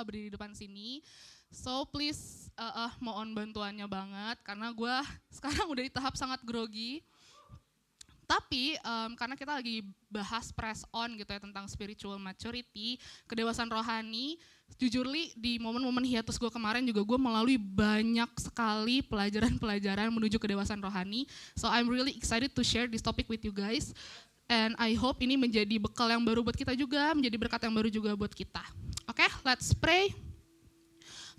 berdiri di depan sini. So please mohon bantuannya banget karena gue sekarang udah di tahap sangat grogi. Tapi karena kita lagi bahas press on gitu ya tentang spiritual maturity, kedewasaan rohani, jujur di momen-momen hiatus gue kemarin juga gue melalui banyak sekali pelajaran-pelajaran menuju kedewasaan rohani. So I'm really excited to share this topic with you guys. And I hope ini menjadi bekal yang baru buat kita juga, menjadi berkat yang baru juga buat kita. Oke, let's pray.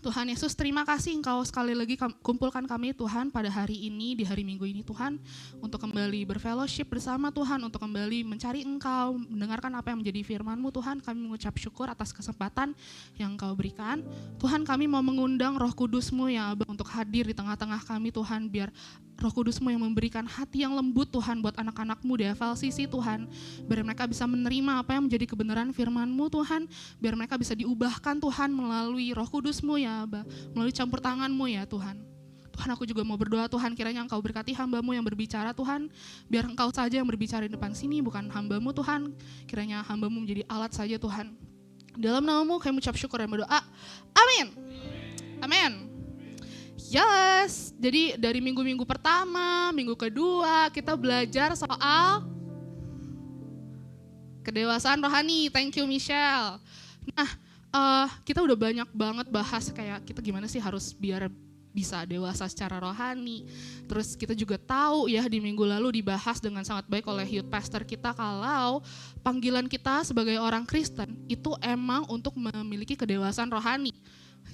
Tuhan Yesus, terima kasih Engkau sekali lagi kumpulkan kami Tuhan pada hari ini, di hari Minggu ini Tuhan, untuk kembali berfellowship bersama Tuhan, untuk kembali mencari Engkau, mendengarkan apa yang menjadi firman-Mu Tuhan. Kami mengucap syukur atas kesempatan yang Engkau berikan. Tuhan, kami mau mengundang Roh Kudus-Mu ya Abah untuk hadir di tengah-tengah kami Tuhan, biar Roh Kudus-Mu yang memberikan hati yang lembut Tuhan buat anak-anak-Mu di FLCC Tuhan, biar mereka bisa menerima apa yang menjadi kebenaran firman-Mu Tuhan, biar mereka bisa diubahkan Tuhan melalui Roh Kudus-Mu ya Abah, melalui campur tangan-Mu ya Tuhan. Tuhan, aku juga mau berdoa Tuhan, kiranya Engkau berkati hamba-Mu yang berbicara Tuhan, biar Engkau saja yang berbicara di depan sini, bukan hamba-Mu Tuhan, kiranya hamba-Mu menjadi alat saja Tuhan. Dalam nama-Mu kami ucap syukur dan berdoa, amin. Amin. Yes, jadi dari minggu-minggu pertama, minggu kedua kita belajar soal kedewasaan rohani. Thank you Michelle. Nah, kita udah banyak banget bahas kayak kita gimana sih harus biar bisa dewasa secara rohani. Terus kita juga tahu ya di minggu lalu dibahas dengan sangat baik oleh youth pastor kita kalau panggilan kita sebagai orang Kristen itu emang untuk memiliki kedewasaan rohani.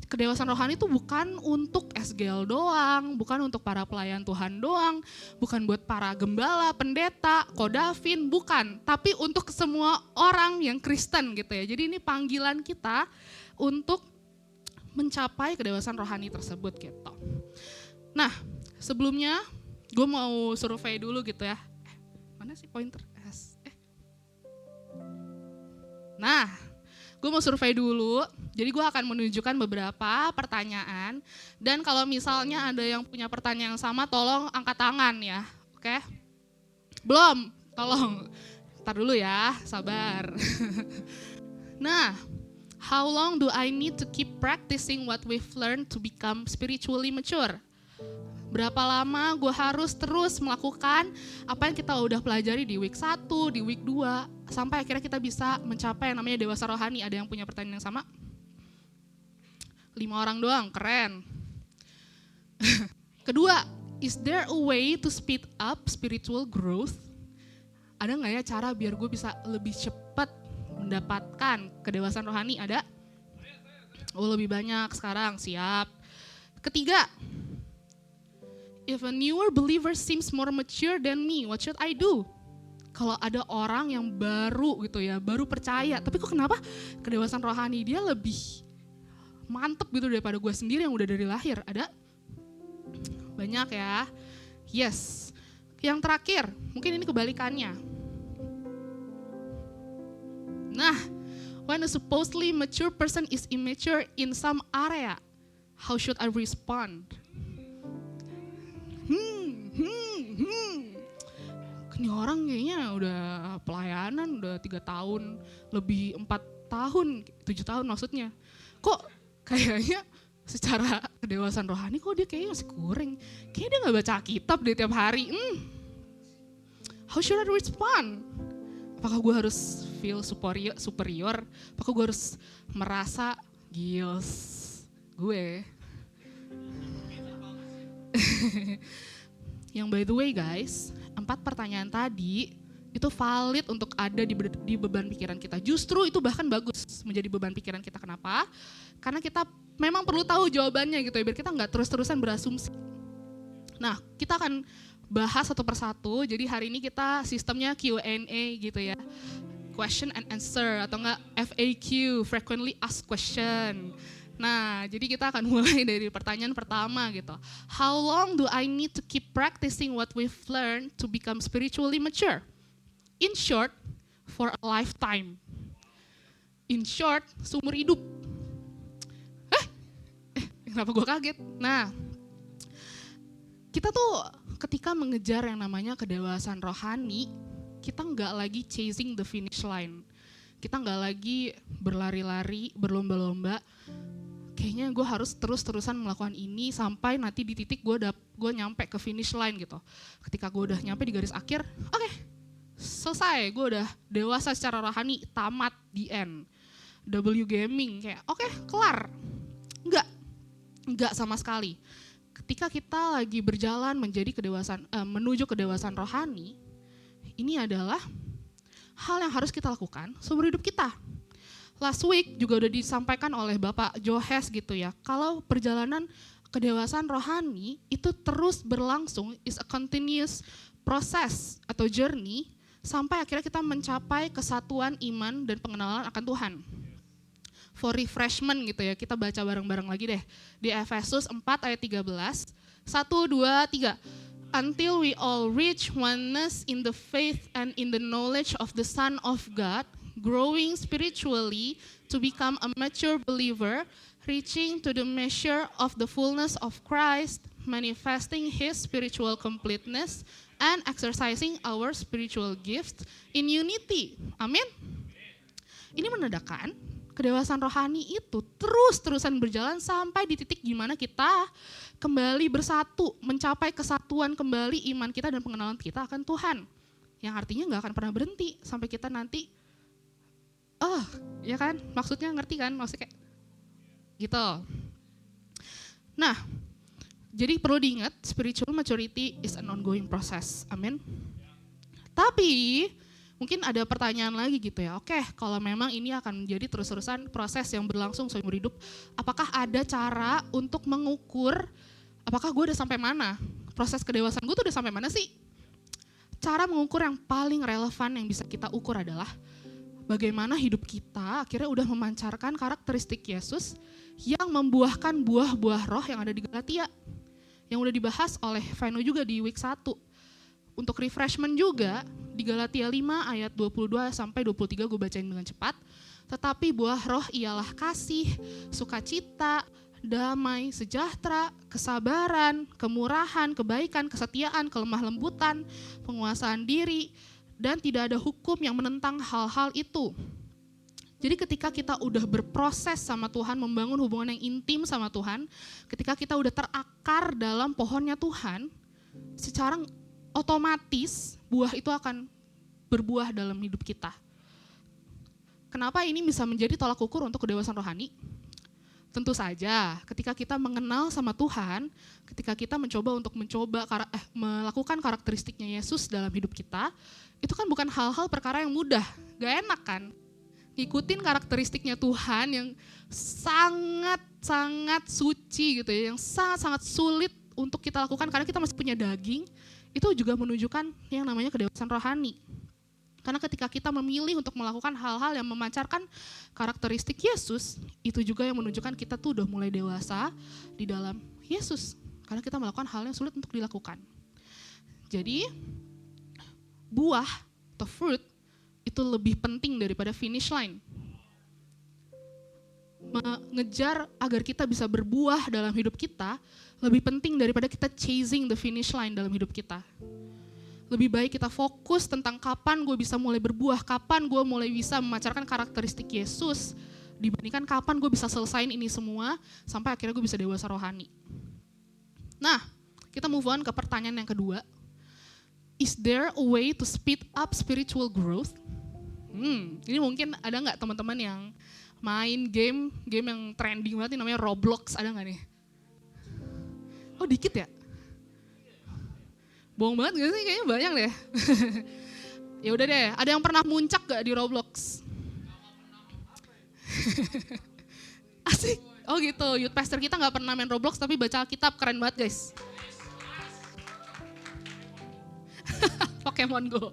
Kedewasaan rohani itu bukan untuk SGL doang, bukan untuk para pelayan Tuhan doang, bukan buat para gembala, pendeta, kodavin, bukan. Tapi untuk semua orang yang Kristen gitu ya. Jadi ini panggilan kita untuk mencapai kedewasaan rohani tersebut gitu. Nah, sebelumnya gue mau survei dulu gitu ya. Mana sih pointer? Nah, gue mau survei dulu. Jadi gue akan menunjukkan beberapa pertanyaan. Dan kalau misalnya ada yang punya pertanyaan yang sama, tolong angkat tangan ya. Oke? Belum? Tolong. Ntar dulu ya, sabar. Nah, how long do I need to keep practicing what we've learned to become spiritually mature? Berapa lama gue harus terus melakukan apa yang kita udah pelajari di week 1, di week 2, sampai akhirnya kita bisa mencapai yang namanya dewasa rohani. Ada yang punya pertanyaan yang sama? 5 orang doang, keren. Kedua, is there a way to speed up spiritual growth? Ada gak ya cara biar gue bisa lebih cepat mendapatkan kedewasaan rohani? Ada? Oh, lebih banyak sekarang, siap. Ketiga, if a newer believer seems more mature than me, what should I do? Kalau ada orang yang baru gitu ya, baru percaya, tapi kok kenapa kedewasaan rohani dia lebih mantep gitu daripada gue sendiri yang udah dari lahir? Ada? Banyak ya. Yes. Yang terakhir, mungkin ini kebalikannya. Nah, when a supposedly mature person is immature in some area, how should I respond? Ini orang kayaknya udah pelayanan, udah 3 tahun, lebih 4 tahun, 7 tahun maksudnya. Kok kayaknya secara kedewasaan rohani kok dia kayaknya masih kurang. Kayaknya dia gak baca kitab deh tiap hari. How should I respond? Apakah gue harus feel superior? Apakah gue harus merasa gils gue? Yang by the way guys, 4 pertanyaan tadi itu valid untuk ada di beban pikiran kita. Justru itu bahkan bagus menjadi beban pikiran kita. Kenapa? Karena kita memang perlu tahu jawabannya gitu ya, biar kita gak terus-terusan berasumsi. Nah, kita akan bahas satu persatu. Jadi hari ini kita sistemnya Q&A gitu ya. Question and answer atau enggak FAQ, frequently asked question. Nah, jadi kita akan mulai dari pertanyaan pertama gitu. How long do I need to keep practicing what we've learned to become spiritually mature? In short, for a lifetime. In short, seumur hidup. Kenapa gue kaget? Nah, kita tuh ketika mengejar yang namanya kedewasaan rohani, kita nggak lagi chasing the finish line. Kita nggak lagi berlari-lari, berlomba-lomba. Kayaknya gue harus terus-terusan melakukan ini sampai nanti di titik gue nyampe ke finish line gitu. Ketika gue udah nyampe di garis akhir, oke, selesai, gue udah dewasa secara rohani, tamat, the end. W gaming kayak oke, kelar. Enggak sama sekali. Ketika kita lagi berjalan menuju kedewasaan rohani, ini adalah hal yang harus kita lakukan seumur hidup kita. Last week juga udah disampaikan oleh Bapak Johes gitu ya, kalau perjalanan kedewasaan rohani itu terus berlangsung, is a continuous process atau journey, sampai akhirnya kita mencapai kesatuan iman dan pengenalan akan Tuhan. For refreshment gitu ya, kita baca bareng-bareng lagi deh. Di Efesus 4 ayat 13, 1, 2, 3. Until we all reach oneness in the faith and in the knowledge of the Son of God, growing spiritually to become a mature believer, reaching to the measure of the fullness of Christ, manifesting His spiritual completeness, and exercising our spiritual gifts in unity. Amin. Ini menandakan kedewasaan rohani itu terus-terusan berjalan sampai di titik gimana kita kembali bersatu, mencapai kesatuan kembali iman kita dan pengenalan kita akan Tuhan. Yang artinya gak akan pernah berhenti sampai kita nanti, ya kan, maksudnya ngerti kan, maksudnya kayak gitu. Nah, jadi perlu diingat, spiritual maturity is an ongoing process, amin. Tapi, mungkin ada pertanyaan lagi gitu ya, oke, kalau memang ini akan menjadi terus-terusan proses yang berlangsung seumur hidup, apakah ada cara untuk mengukur, apakah gue udah sampai mana? Proses kedewasaan gue tuh udah sampai mana sih? Cara mengukur yang paling relevan yang bisa kita ukur adalah bagaimana hidup kita akhirnya udah memancarkan karakteristik Yesus yang membuahkan buah-buah roh yang ada di Galatia. Yang udah dibahas oleh Vino juga di week 1. Untuk refreshment juga, di Galatia 5 ayat 22 sampai 23 gue bacain dengan cepat. Tetapi buah roh ialah kasih, sukacita, damai, sejahtera, kesabaran, kemurahan, kebaikan, kesetiaan, kelemah lembutan, penguasaan diri, dan tidak ada hukum yang menentang hal-hal itu. Jadi ketika kita udah berproses sama Tuhan, membangun hubungan yang intim sama Tuhan, ketika kita udah terakar dalam pohonnya Tuhan, secara otomatis buah itu akan berbuah dalam hidup kita. Kenapa ini bisa menjadi tolak ukur untuk kedewasaan rohani? Tentu saja ketika kita mengenal sama Tuhan, ketika kita melakukan karakteristiknya Yesus dalam hidup kita, itu kan bukan hal-hal perkara yang mudah, gak enak kan? Ngikutin karakteristiknya Tuhan yang sangat-sangat suci gitu ya, yang sangat-sangat sulit untuk kita lakukan karena kita masih punya daging, itu juga menunjukkan yang namanya kedewasaan rohani. Karena ketika kita memilih untuk melakukan hal-hal yang memancarkan karakteristik Yesus, itu juga yang menunjukkan kita tuh udah mulai dewasa di dalam Yesus. Karena kita melakukan hal yang sulit untuk dilakukan. Jadi, buah atau fruit itu lebih penting daripada finish line. Mengejar agar kita bisa berbuah dalam hidup kita, lebih penting daripada kita chasing the finish line dalam hidup kita. Lebih baik kita fokus tentang kapan gue bisa mulai berbuah, kapan gue mulai bisa memancarkan karakteristik Yesus, dibandingkan kapan gue bisa selesain ini semua, sampai akhirnya gue bisa dewasa rohani. Nah, kita move on ke pertanyaan yang kedua. Is there a way to speed up spiritual growth? Ini mungkin ada nggak teman-teman yang main game yang trending banget ini namanya Roblox, ada nggak nih? Oh dikit ya? Bohong banget gak sih? Kayaknya banyak deh. Ya udah deh, ada yang pernah muncak gak di Roblox? Asik. Oh gitu, youth pastor kita gak pernah main Roblox tapi baca Alkitab, keren banget guys. Pokemon Go.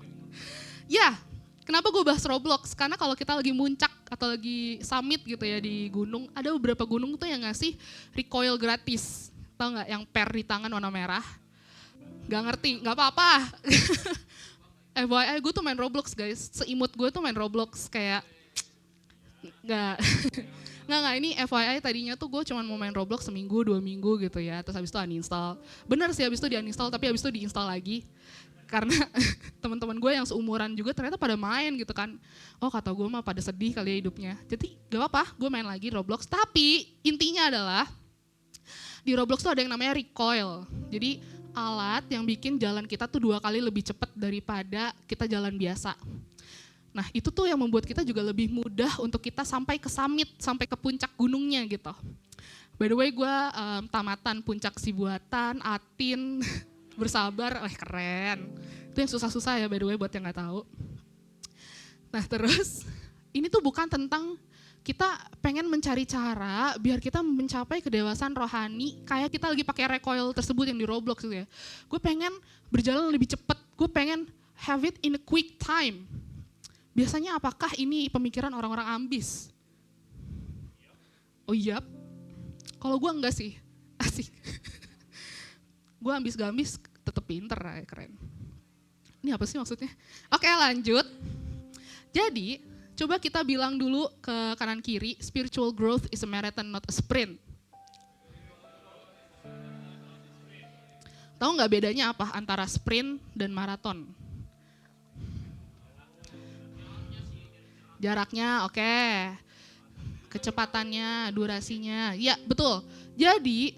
Ya, kenapa gue bahas Roblox? Karena kalau kita lagi muncak atau lagi summit gitu ya di gunung, ada beberapa gunung tuh yang ngasih recoil gratis. Tahu gak yang per di tangan warna merah? Gak ngerti, gak apa-apa. FYI gue tuh main Roblox guys, seimut gue tuh main Roblox kayak Nggak, ini FYI tadinya tuh gue cuma mau main Roblox seminggu, 2 minggu gitu ya, terus habis itu uninstall. Bener sih habis itu di uninstall, tapi habis itu diinstal lagi. karena teman-teman gue yang seumuran juga ternyata pada main gitu kan. Oh kata gue mah pada sedih kali ya hidupnya. Jadi gak apa-apa, gue main lagi Roblox. Tapi intinya adalah di Roblox tuh ada yang namanya recoil. Jadi alat yang bikin jalan kita tuh 2 kali lebih cepat daripada kita jalan biasa. Nah itu tuh yang membuat kita juga lebih mudah untuk kita sampai ke summit, sampai ke puncak gunungnya gitu. By the way gue tamatan puncak Sibuatan, Atin, bersabar, keren. Itu yang susah-susah ya by the way buat yang gak tahu. Nah terus ini tuh bukan tentang kita pengen mencari cara biar kita mencapai kedewasaan rohani kayak kita lagi pakai recoil tersebut yang di Roblox gitu ya. Gue pengen berjalan lebih cepat, gue pengen have it in a quick time. Biasanya apakah ini pemikiran orang-orang ambis? Oh iya, kalau gue enggak sih, asik. Gue ambis-gambis tetep pinter, keren. Ini apa sih maksudnya? Oke lanjut. Jadi coba kita bilang dulu ke kanan kiri, spiritual growth is a marathon not a sprint. Tahu nggak bedanya apa antara sprint dan maraton? Jaraknya oke. Kecepatannya, durasinya, ya betul. Jadi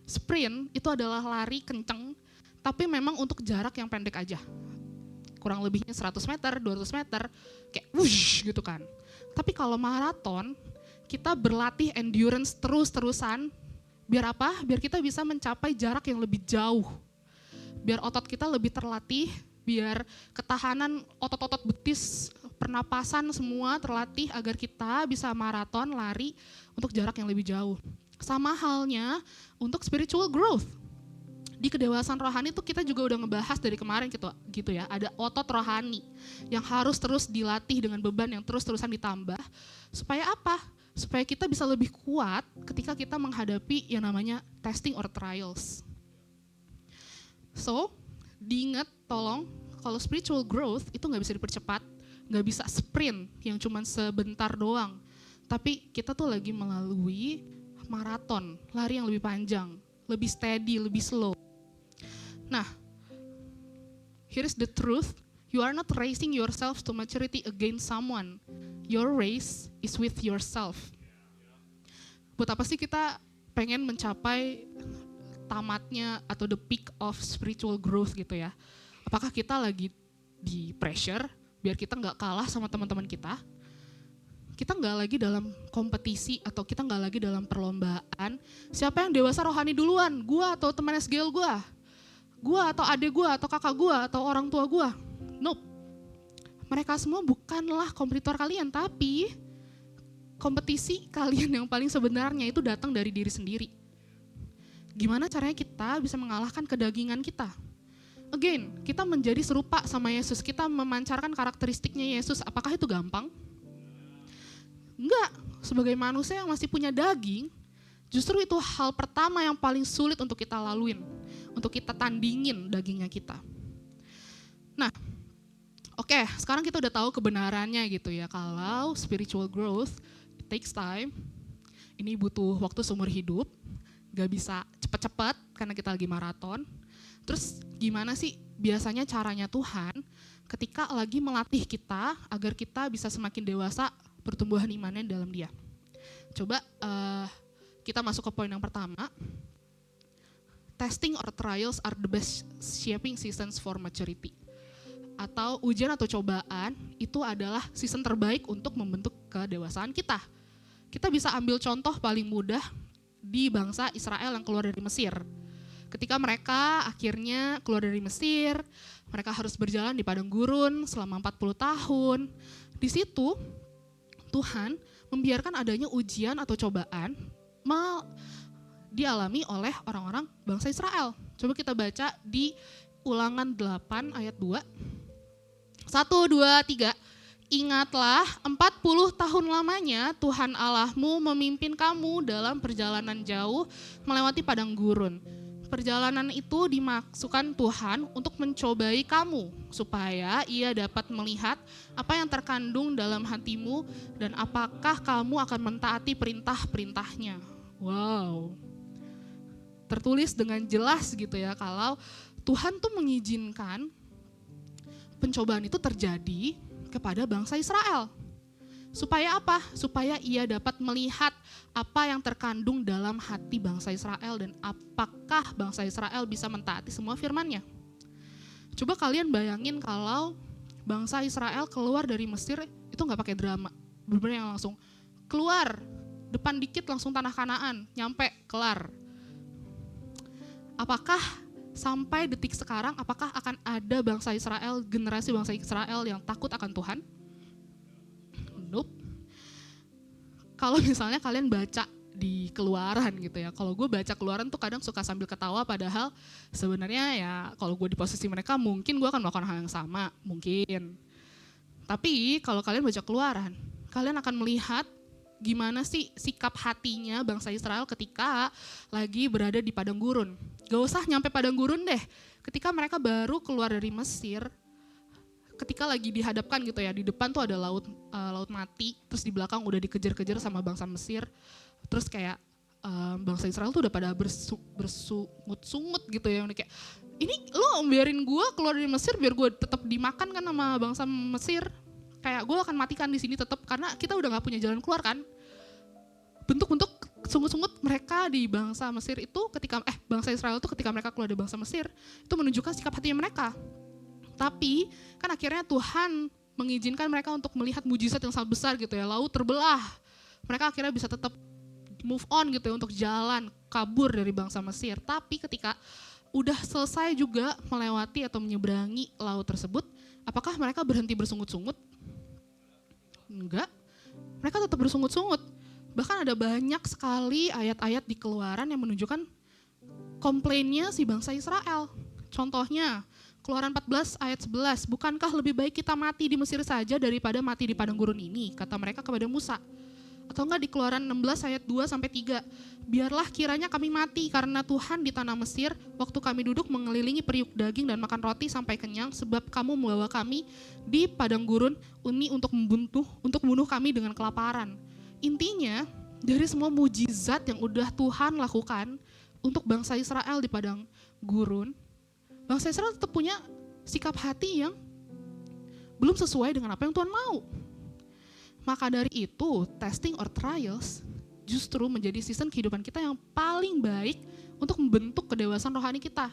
sprint itu adalah lari kenceng, tapi memang untuk jarak yang pendek aja. Kurang lebihnya 100 meter, 200 meter, kayak wush gitu kan. Tapi kalau maraton, kita berlatih endurance terus-terusan, biar apa? Biar kita bisa mencapai jarak yang lebih jauh. Biar otot kita lebih terlatih, biar ketahanan otot-otot betis, pernapasan semua terlatih agar kita bisa maraton, lari untuk jarak yang lebih jauh. Sama halnya untuk spiritual growth. Di kedewasaan rohani tuh kita juga udah ngebahas dari kemarin gitu ya. Ada otot rohani yang harus terus dilatih dengan beban yang terus-terusan ditambah. Supaya apa? Supaya kita bisa lebih kuat ketika kita menghadapi yang namanya testing or trials. So, diingat tolong kalau spiritual growth itu gak bisa dipercepat, gak bisa sprint yang cuma sebentar doang. Tapi kita tuh lagi melalui maraton, lari yang lebih panjang, lebih steady, lebih slow. Nah, here's the truth, you are not racing yourself to maturity against someone. Your race is with yourself. Buat apa sih kita pengen mencapai tamatnya atau the peak of spiritual growth gitu ya? Apakah kita lagi di pressure biar kita gak kalah sama teman-teman kita? Kita nggak lagi dalam kompetisi atau kita nggak lagi dalam perlombaan. Siapa yang dewasa rohani duluan? Gua atau teman SGL gua? Gua atau adik gua atau kakak gua atau orang tua gua? Nope. Mereka semua bukanlah kompetitor kalian, tapi kompetisi kalian yang paling sebenarnya itu datang dari diri sendiri. Gimana caranya kita bisa mengalahkan kedagingan kita? Again, kita menjadi serupa sama Yesus, kita memancarkan karakteristiknya Yesus. Apakah itu gampang? Enggak, sebagai manusia yang masih punya daging, justru itu hal pertama yang paling sulit untuk kita laluin, untuk kita tandingin dagingnya kita. Nah, oke, sekarang kita udah tahu kebenarannya gitu ya, kalau spiritual growth, it takes time, ini butuh waktu seumur hidup, gak bisa cepet-cepet karena kita lagi maraton. Terus gimana sih biasanya caranya Tuhan ketika lagi melatih kita agar kita bisa semakin dewasa, pertumbuhan imannya dalam Dia. Coba kita masuk ke poin yang pertama. Testing or trials are the best shaping seasons for maturity. Atau ujian atau cobaan itu adalah season terbaik untuk membentuk kedewasaan kita. Kita bisa ambil contoh paling mudah di bangsa Israel yang keluar dari Mesir. Ketika mereka akhirnya keluar dari Mesir, mereka harus berjalan di padang gurun selama 40 tahun. Di situ Tuhan membiarkan adanya ujian atau cobaan dialami oleh orang-orang bangsa Israel. Coba kita baca di Ulangan 8 ayat 2. 1, 2, 3. Ingatlah 40 tahun lamanya Tuhan Allahmu memimpin kamu dalam perjalanan jauh melewati padang gurun. Perjalanan itu dimaksudkan Tuhan untuk mencobai kamu supaya Ia dapat melihat apa yang terkandung dalam hatimu dan apakah kamu akan mentaati perintah-perintahnya. Wow. Tertulis dengan jelas gitu ya kalau Tuhan tuh mengizinkan pencobaan itu terjadi kepada bangsa Israel. Supaya apa? Supaya ia dapat melihat apa yang terkandung dalam hati bangsa Israel dan apakah bangsa Israel bisa mentaati semua firman-Nya. Coba kalian bayangin kalau bangsa Israel keluar dari Mesir itu nggak pakai drama, benar-benar yang langsung keluar, depan dikit langsung tanah Kanaan, nyampe, kelar. Apakah sampai detik sekarang, apakah akan ada bangsa Israel, generasi bangsa Israel yang takut akan Tuhan? Nope. Kalau misalnya kalian baca di Keluaran gitu ya, kalau gue baca Keluaran tuh kadang suka sambil ketawa, padahal sebenarnya ya kalau gue di posisi mereka mungkin gue akan melakukan hal yang sama, mungkin. Tapi kalau kalian baca Keluaran, kalian akan melihat gimana sih sikap hatinya bangsa Israel ketika lagi berada di padang gurun. Gak usah nyampe padang gurun deh, ketika mereka baru keluar dari Mesir, ketika lagi dihadapkan gitu ya, di depan tuh ada laut mati, terus di belakang udah dikejar-kejar sama bangsa Mesir, terus kayak bangsa Israel tuh udah pada bersungut-sungut gitu ya, udah kayak ini lu biarin gue keluar dari Mesir biar gue tetap dimakan kan sama bangsa Mesir, kayak gue akan matikan di sini tetap karena kita udah nggak punya jalan keluar kan. Bentuk-bentuk sungut-sungut mereka di bangsa Mesir itu ketika bangsa Israel itu ketika mereka keluar dari bangsa Mesir itu menunjukkan sikap hatinya mereka. Tapi kan akhirnya Tuhan mengizinkan mereka untuk melihat mujizat yang sangat besar gitu ya, laut terbelah. Mereka akhirnya bisa tetap move on gitu ya untuk jalan kabur dari bangsa Mesir. Tapi ketika udah selesai juga melewati atau menyeberangi laut tersebut, apakah mereka berhenti bersungut-sungut? Enggak, mereka tetap bersungut-sungut. Bahkan ada banyak sekali ayat-ayat di Keluaran yang menunjukkan komplainnya si bangsa Israel. Contohnya, Keluaran 14 ayat 11, bukankah lebih baik kita mati di Mesir saja daripada mati di padang gurun ini, kata mereka kepada Musa. Atau enggak di Keluaran 16 ayat 2-3, biarlah kiranya kami mati karena Tuhan di tanah Mesir, waktu kami duduk mengelilingi periuk daging dan makan roti sampai kenyang, sebab kamu membawa kami di padang gurun ini untuk membunuh kami dengan kelaparan. Intinya, dari semua mujizat yang udah Tuhan lakukan untuk bangsa Israel di padang gurun, bangsa Israel tetap punya sikap hati yang belum sesuai dengan apa yang Tuhan mau. Maka dari itu, testing or trials justru menjadi season kehidupan kita yang paling baik untuk membentuk kedewasaan rohani kita.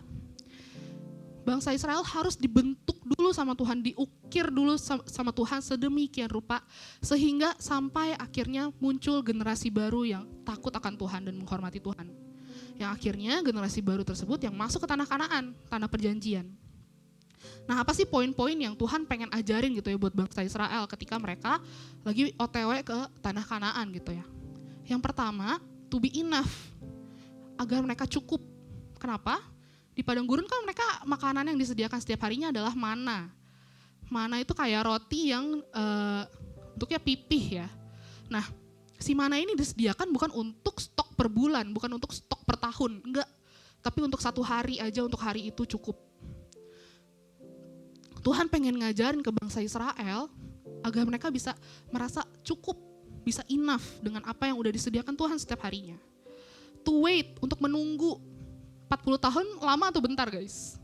Bangsa Israel harus dibentuk dulu sama Tuhan, diukir dulu sama Tuhan sedemikian rupa, sehingga sampai akhirnya muncul generasi baru yang takut akan Tuhan dan menghormati Tuhan. Yang akhirnya generasi baru tersebut yang masuk ke tanah Kanaan, tanah perjanjian. Nah, apa sih poin-poin yang Tuhan pengen ajarin gitu ya buat bangsa Israel ketika mereka lagi OTW ke tanah Kanaan gitu ya. Yang pertama, to be enough, agar mereka cukup. Kenapa? Di padang gurun kan mereka makanan yang disediakan setiap harinya adalah mana. Mana itu kayak roti yang bentuknya pipih ya. Nah, si mana ini disediakan bukan untuk stok per bulan, bukan untuk stok per tahun, enggak. Tapi untuk satu hari aja, untuk hari itu cukup. Tuhan pengen ngajarin ke bangsa Israel agar mereka bisa merasa cukup, bisa enough dengan apa yang udah disediakan Tuhan setiap harinya. To wait, untuk menunggu. 40 tahun lama atau bentar guys?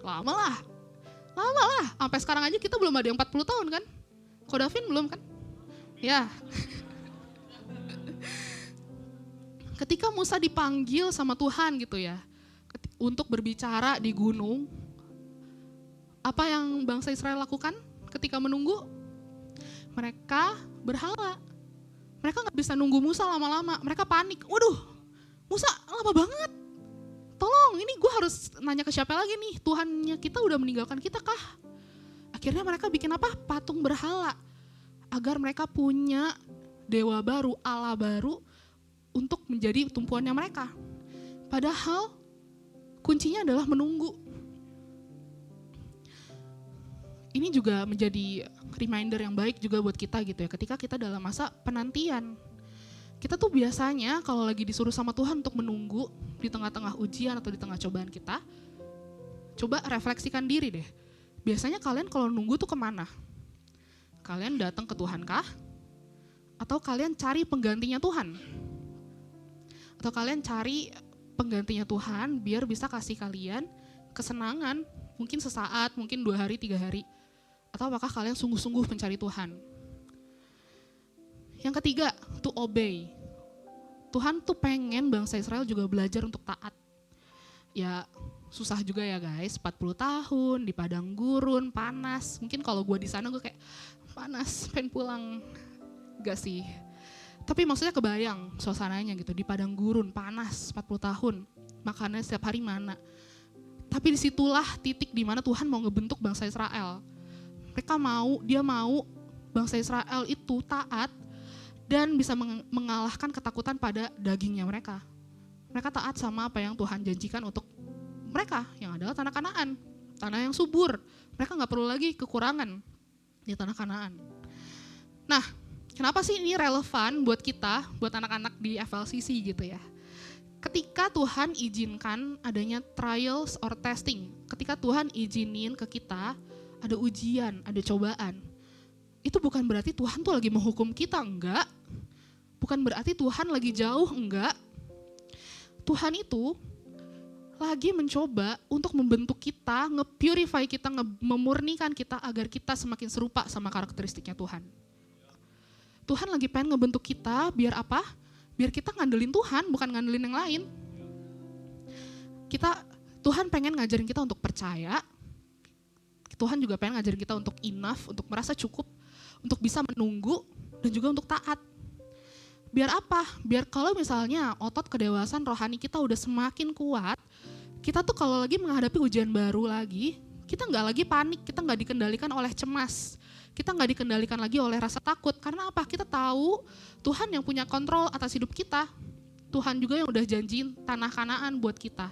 Lama lah. Sampai sekarang aja kita belum ada yang 40 tahun kan? Ko Davin belum kan? Ya. Ketika Musa dipanggil sama Tuhan gitu ya, untuk berbicara di gunung, apa yang bangsa Israel lakukan ketika menunggu? Mereka berhala. Mereka gak bisa nunggu Musa lama-lama, mereka panik. Waduh, Musa lama banget. Tolong, ini gue harus nanya ke siapa lagi nih, Tuhannya kita udah meninggalkan kita kah? Akhirnya mereka bikin apa? Patung berhala. Agar mereka punya dewa baru, Allah baru untuk menjadi tumpuannya mereka. Padahal kuncinya adalah menunggu. Ini juga menjadi reminder yang baik juga buat kita gitu ya, ketika kita dalam masa penantian. Kita tuh biasanya kalau lagi disuruh sama Tuhan untuk menunggu di tengah-tengah ujian atau di tengah cobaan kita, coba refleksikan diri deh. Biasanya kalian kalau nunggu tuh kemana? Kalian datang ke Tuhan kah? Atau kalian cari penggantinya Tuhan? Atau kalian cari penggantinya Tuhan biar bisa kasih kalian kesenangan, mungkin sesaat, mungkin 2 hari, 3 hari? Atau apakah kalian sungguh-sungguh mencari Tuhan? Yang ketiga, to obey. Tuhan tuh pengen bangsa Israel juga belajar untuk taat. Ya susah juga ya guys, 40 tahun di padang gurun, panas. Mungkin kalau gue di sana gue kayak panas, pengen pulang. Gak sih. Tapi maksudnya kebayang suasananya gitu, di padang gurun, panas, 40 tahun. Makannya setiap hari mana. Tapi disitulah titik di mana Tuhan mau ngebentuk bangsa Israel. Dia mau bangsa Israel itu taat dan bisa mengalahkan ketakutan pada dagingnya mereka. Mereka taat sama apa yang Tuhan janjikan untuk mereka, yang adalah tanah Kanaan, tanah yang subur. Mereka gak perlu lagi kekurangan di tanah Kanaan. Nah, kenapa sih ini relevan buat kita, buat anak-anak di FLCC gitu ya? Ketika Tuhan izinkan adanya trials or testing, ketika Tuhan izinin ke kita ada ujian, ada cobaan, itu bukan berarti Tuhan tuh lagi menghukum kita, enggak. Bukan berarti Tuhan lagi jauh, enggak. Tuhan itu lagi mencoba untuk membentuk kita, nge-purify kita, memurnikan kita agar kita semakin serupa sama karakteristiknya Tuhan. Tuhan lagi pengen ngebentuk kita biar apa? Biar kita ngandelin Tuhan, bukan ngandelin yang lain. Tuhan pengen ngajarin kita untuk percaya. Tuhan juga pengen ngajarin kita untuk enough, untuk merasa cukup, untuk bisa menunggu, dan juga untuk taat. Biar apa? Biar kalau misalnya otot kedewasaan rohani kita udah semakin kuat, kita tuh kalau lagi menghadapi ujian baru lagi, kita gak lagi panik, kita gak dikendalikan oleh cemas. Kita gak dikendalikan lagi oleh rasa takut. Karena apa? Kita tahu Tuhan yang punya kontrol atas hidup kita. Tuhan juga yang udah janjiin tanah Kanaan buat kita.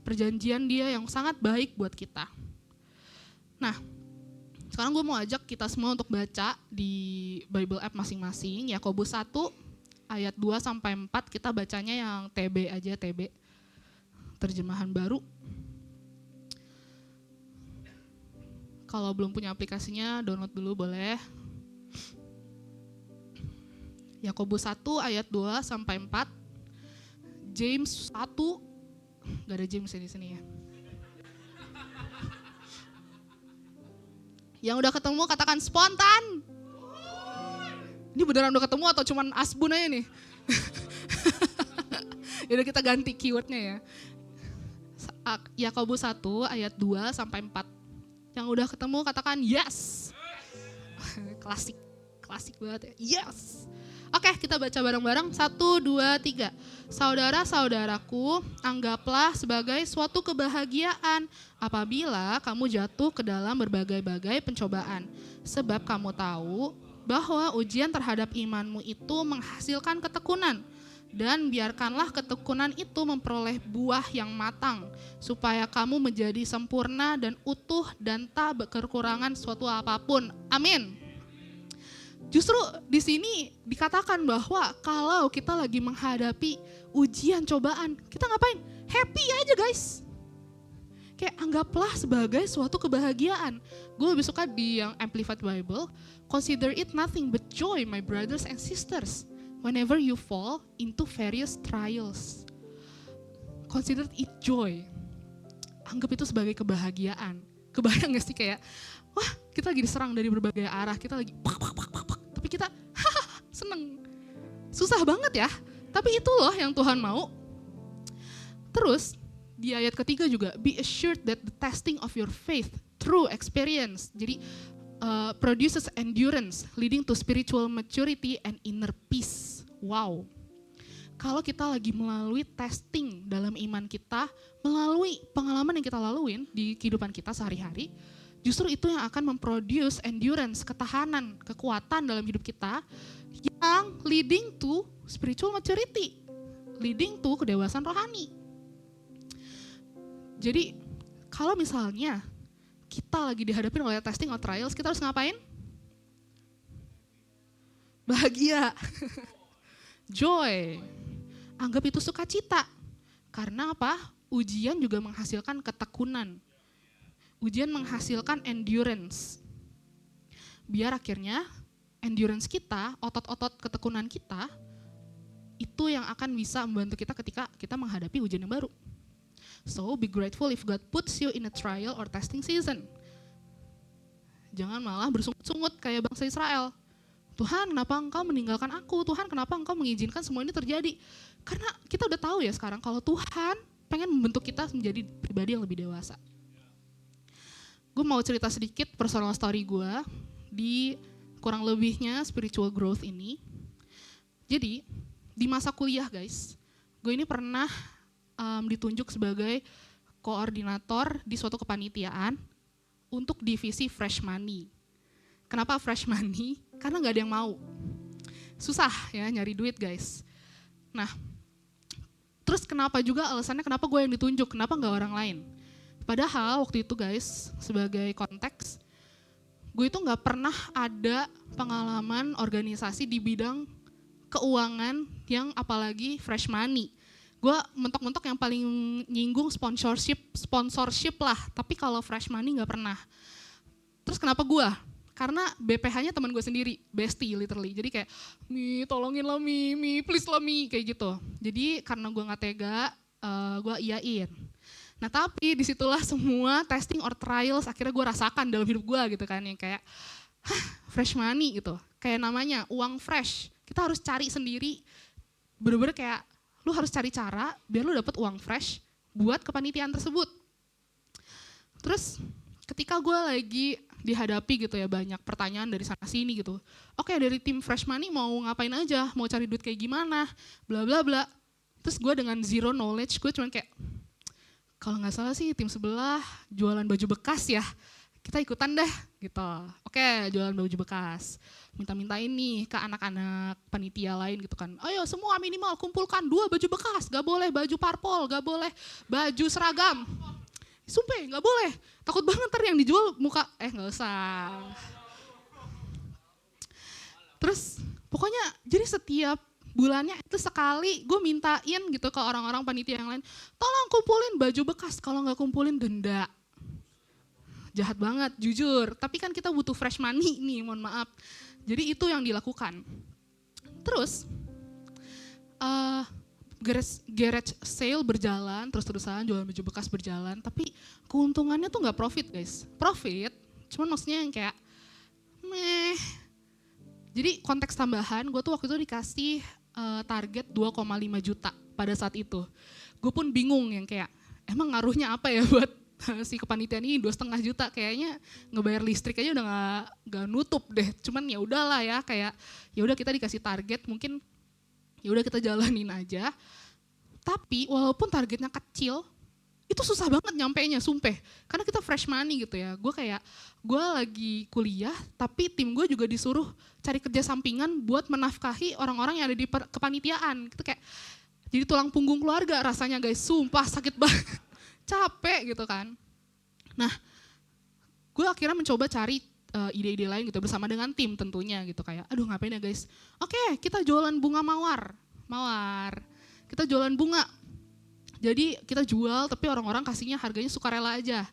Perjanjian Dia yang sangat baik buat kita. Nah, sekarang gue mau ajak kita semua untuk baca di Bible app masing-masing. Yakobus 1 ayat 2-4, kita bacanya yang TB aja, TB. Terjemahan baru. Kalau belum punya aplikasinya, download dulu boleh. Yakobus 1 ayat 2-4. James 1, gak ada James di sini ya. Yang udah ketemu katakan spontan. Ini beneran udah ketemu atau cuman asbun aja nih? Yaudah kita ganti keywordnya ya. Yakobus 1 ayat 2-4. Yang udah ketemu katakan yes. Klasik banget ya. Yes. Oke, kita baca bareng-bareng. 1, 2, 3. Saudara-saudaraku, anggaplah sebagai suatu kebahagiaan apabila kamu jatuh ke dalam berbagai-bagai pencobaan. Sebab kamu tahu bahwa ujian terhadap imanmu itu menghasilkan ketekunan. Dan biarkanlah ketekunan itu memperoleh buah yang matang, supaya kamu menjadi sempurna dan utuh dan tak kekurangan suatu apapun. Amin. Justru di sini dikatakan bahwa kalau kita lagi menghadapi ujian, cobaan, kita ngapain? Happy aja guys. Kayak anggaplah sebagai suatu kebahagiaan. Gue lebih suka di yang Amplified Bible. Consider it nothing but joy, my brothers and sisters, whenever you fall into various trials. Consider it joy. Anggap itu sebagai kebahagiaan. Kebayang gak sih kayak, wah kita lagi diserang dari berbagai arah, kita lagi tapi kita seneng. Susah banget ya, tapi itu loh yang Tuhan mau. Terus di ayat ketiga juga, be assured that the testing of your faith through experience, jadi produces endurance, leading to spiritual maturity and inner peace. Wow. Kalau kita lagi melalui testing dalam iman kita, melalui pengalaman yang kita laluin di kehidupan kita sehari-hari, justru itu yang akan memproduce endurance, ketahanan, kekuatan dalam hidup kita yang leading to spiritual maturity, leading to kedewasaan rohani. Jadi kalau misalnya kita lagi dihadapin oleh testing or trials, kita harus ngapain? Bahagia. Joy. Anggap itu sukacita. Karena apa? Ujian juga menghasilkan ketekunan. Ujian menghasilkan endurance. Biar akhirnya endurance kita, otot-otot ketekunan kita, itu yang akan bisa membantu kita ketika kita menghadapi ujian yang baru. So be grateful if God puts you in a trial or testing season. Jangan malah bersungut-sungut kayak bangsa Israel. Tuhan, kenapa engkau meninggalkan aku? Tuhan, kenapa engkau mengizinkan semua ini terjadi? Karena kita udah tahu ya sekarang kalau Tuhan pengen membentuk kita menjadi pribadi yang lebih dewasa. Gue mau cerita sedikit personal story gue di kurang lebihnya spiritual growth ini. Jadi di masa kuliah guys, gue ini pernah ditunjuk sebagai koordinator di suatu kepanitiaan untuk divisi fresh money. Kenapa fresh money? Karena gak ada yang mau. Susah ya nyari duit guys. Nah, terus kenapa juga alasannya kenapa gue yang ditunjuk, kenapa gak orang lain? Padahal waktu itu guys, sebagai konteks, gue itu gak pernah ada pengalaman organisasi di bidang keuangan yang apalagi fresh money. Gue mentok-mentok yang paling nyinggung sponsorship lah, tapi kalau fresh money gak pernah. Terus kenapa gue? Karena BPH-nya teman gue sendiri, bestie literally. Jadi kayak, Mi tolongin lah Mi please lah Mi, kayak gitu. Jadi karena gue gak tega, gue iyain. Nah tapi disitulah semua testing or trials akhirnya gue rasakan dalam hidup gue gitu kan. Yang kayak, fresh money gitu. Kayak namanya uang fresh, kita harus cari sendiri. Bener-bener kayak, lu harus cari cara biar lu dapet uang fresh buat kepanitiaan tersebut. Terus ketika gue lagi dihadapi gitu ya banyak pertanyaan dari sana sini gitu. Oke, dari tim fresh money mau ngapain aja, mau cari duit kayak gimana, bla bla bla. Terus gue dengan zero knowledge, gue cuman kayak, kalau nggak salah sih tim sebelah jualan baju bekas ya, kita ikutan deh gitu. Oke, jualan baju bekas. Minta-mintain nih ke anak-anak panitia lain gitu kan. Ayo semua minimal kumpulkan 2 baju bekas, gak boleh baju parpol, gak boleh baju seragam. Sumpah gak boleh, takut banget ntar yang dijual muka, gak usah. Terus pokoknya jadi setiap bulannya itu sekali gue mintain gitu ke orang-orang panitia yang lain, tolong kumpulin baju bekas, kalau gak kumpulin denda. Jahat banget, jujur. Tapi kan kita butuh fresh money nih, mohon maaf. Jadi itu yang dilakukan. Terus, garage sale berjalan, terus-terusan jualan baju bekas berjalan. Tapi keuntungannya tuh gak profit guys. Profit, cuman maksudnya yang kayak, Jadi konteks tambahan, gue tuh waktu itu dikasih target 2,5 juta pada saat itu. Gue pun bingung yang kayak, emang ngaruhnya apa ya buat si kepanitiaan ini 2,5 juta, kayaknya ngebayar listrik aja udah nggak nutup deh. Cuman ya udahlah ya, kayak ya udah kita dikasih target, mungkin ya udah kita jalanin aja. Tapi walaupun targetnya kecil, itu susah banget nyampainya, sumpah. Karena kita fresh money gitu ya. Gue lagi kuliah, tapi tim gue juga disuruh cari kerja sampingan buat menafkahi orang-orang yang ada di kepanitiaan. Gitu kayak jadi tulang punggung keluarga rasanya guys, sumpah sakit banget. Capek gitu kan. Nah, gue akhirnya mencoba cari ide-ide lain gitu bersama dengan tim tentunya gitu kayak, aduh ngapain ya guys? Oke, kita jualan bunga mawar. Kita jualan bunga. Jadi kita jual tapi orang-orang kasihnya harganya sukarela aja.